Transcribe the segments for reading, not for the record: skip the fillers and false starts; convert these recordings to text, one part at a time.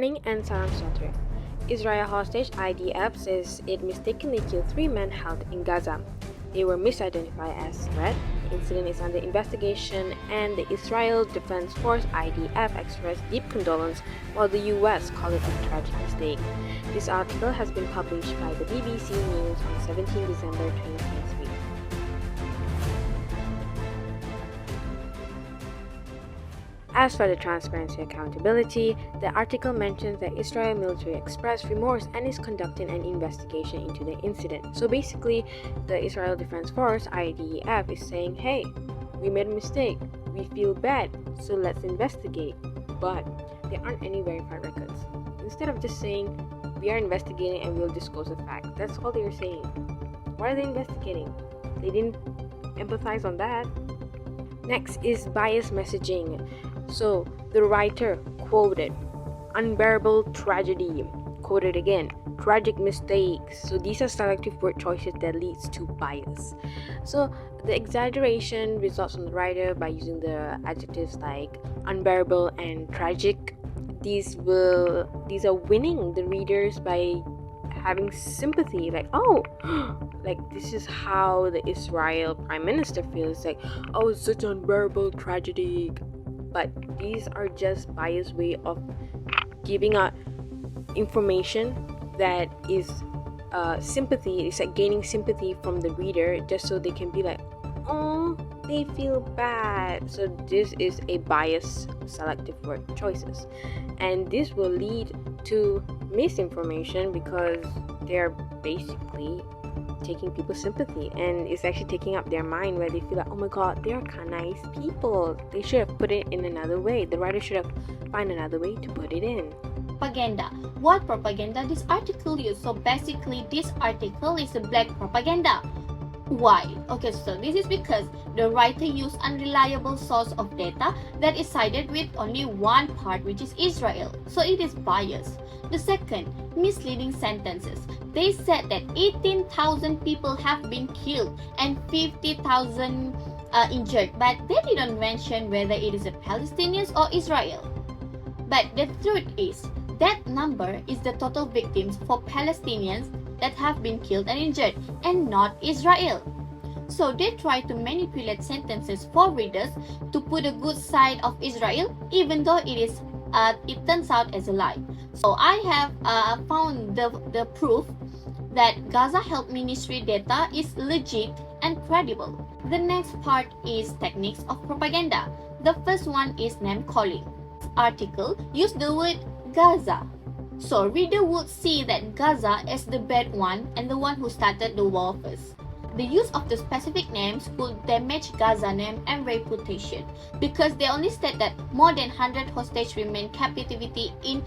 morning and salam sejahtera. Israel hostage IDF says it mistakenly killed 3 men held in Gaza. They were misidentified as threat. The incident is under investigation, and the Israel Defense Force IDF expressed deep condolence, while the US called it a tragic mistake. This article has been published by the BBC News on 17 December 2023. As for the transparency and accountability, the article mentions that Israel military expressed remorse and is conducting an investigation into the incident. So basically, the Israel Defense Force IDF is saying, hey, we made a mistake, we feel bad, so let's investigate. But there aren't any verified records. Instead of just saying, we are investigating and we'll disclose the fact, that's all they're saying. Why are they investigating? They didn't empathize on that. Next is biased messaging. So, the writer quoted, unbearable tragedy, quoted again, tragic mistakes. So, these are selective word choices that leads to bias. So, the exaggeration results from the writer by using the adjectives like unbearable and tragic. These are winning the readers by having sympathy, like, oh, like this is how the Israel Prime Minister feels, like, oh, it's such an unbearable tragedy. But these are just biased way of giving out information that is sympathy. It's like gaining sympathy from the reader just so they can be like, oh, they feel bad. So this is a biased selective word choices, and this will lead to misinformation because they're basically taking people's sympathy, and it's actually taking up their mind where they feel like, oh my god, they are nice people. They should have put it in another way. The writer should have find another way to put it in. Propaganda. What propaganda this article used? So basically this article is a black propaganda. Why? Okay, so this is because the writer used unreliable source of data that is sided with only one part, which is Israel. So it is biased. The second, misleading sentences. They said that 18,000 people have been killed and 50,000 injured, but they didn't mention whether it is a Palestinians or Israel. But the truth is, that number is the total victims for Palestinians that have been killed and injured, and not Israel. So they try to manipulate sentences for readers to put a good side of Israel, even though it turns out as a lie. So I have found the proof that Gaza Health Ministry data is legit and credible. The next part is techniques of propaganda. The first one is name calling. This article used the word Gaza. So reader would see that Gaza is the bad one and the one who started the war first. The use of the specific names could damage Gaza name and reputation because they only state that more than 100 hostages remain captivity in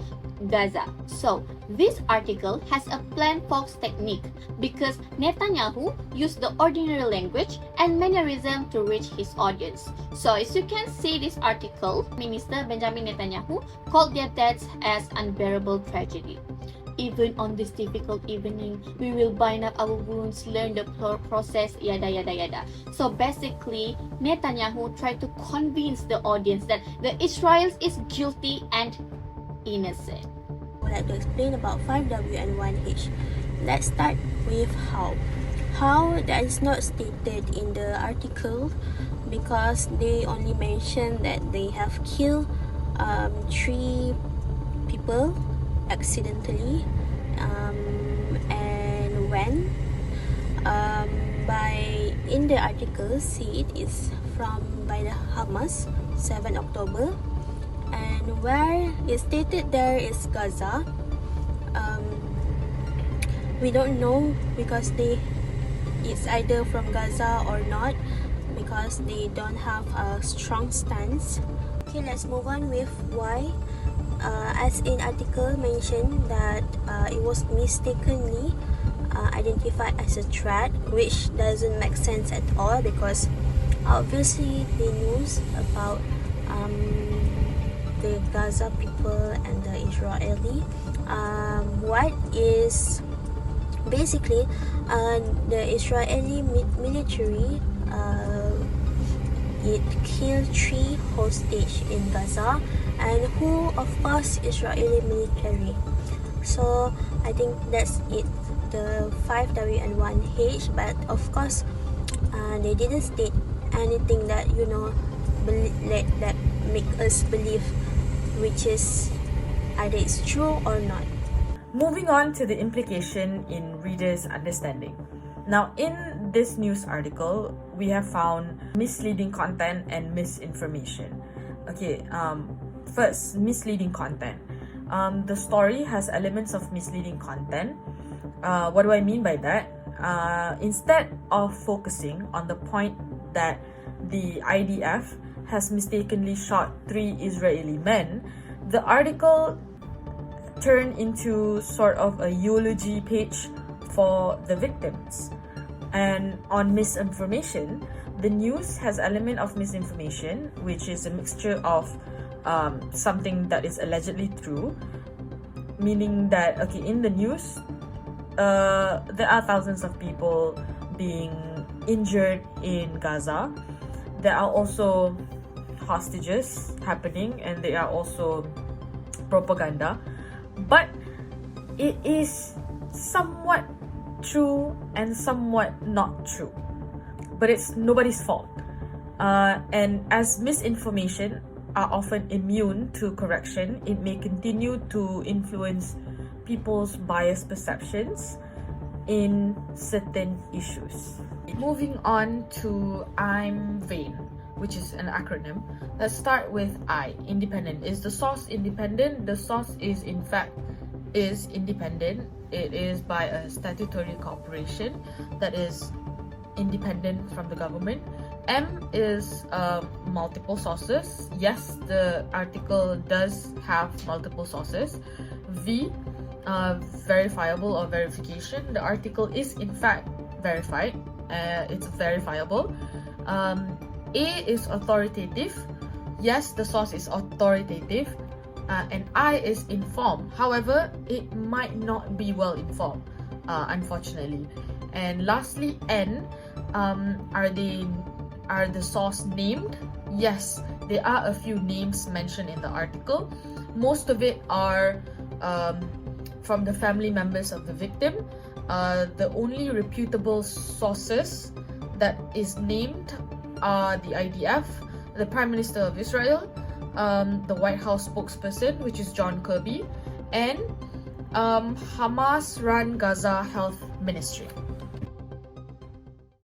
Gaza. So this article has a plain false technique because Netanyahu used the ordinary language and mannerism to reach his audience. So as you can see this article, Minister Benjamin Netanyahu called their deaths as unbearable tragedy. Even on this difficult evening, we will bind up our wounds, learn the process, yada yada yada. So basically, Netanyahu tried to convince the audience that the Israel is guilty and innocent. I would like to explain about 5W and 1H. Let's start with how. How, that is not stated in the article because they only mention that they have killed 3 people accidentally, and when in the article see it is by the Hamas 7 October, and where it stated there is Gaza. We don't know because it's either from Gaza or not because they don't have a strong stance. Okay, let's move on with why. As in article mentioned that it was mistakenly identified as a threat, which doesn't make sense at all because obviously they knows about the Gaza people and the Israeli. What is basically the Israeli military it killed 3 hostages in Gaza, and who, of course, Israeli military. So I think that's it, the 5W and 1H. But of course, they didn't state anything that that make us believe which is either it's true or not. Moving on to the implication in readers' understanding. Now, in this news article, we have found misleading content and misinformation. Okay, first, misleading content. The story has elements of misleading content. What do I mean by that? Instead of focusing on the point that the IDF has mistakenly shot 3 Israeli men, the article turned into sort of a eulogy page for the victims. And on misinformation, the news has element of misinformation, which is a mixture of something that is allegedly true, meaning that, okay, in the news, there are thousands of people being injured in Gaza. There are also hostages happening, and there are also propaganda. But it is somewhat true and somewhat not true. But it's nobody's fault. And as misinformation are often immune to correction, it may continue to influence people's biased perceptions in certain issues. Moving on to I'm vain, which is an acronym. Let's start with I, independent. Is the source independent? The source is in fact independent. It is by a statutory corporation that is independent from the government. M is multiple sources. Yes, the article does have multiple sources. V, verifiable or verification. The article is in fact verified. It's verifiable. A is authoritative. Yes, the source is authoritative. And I is informed. However, it might not be well informed, unfortunately. And lastly, N, are the source named? Yes, there are a few names mentioned in the article. Most of it are from the family members of the victim. The only reputable sources that is named are the IDF, the Prime Minister of Israel, the White House spokesperson, which is John Kirby, and Hamas-run Gaza Health Ministry.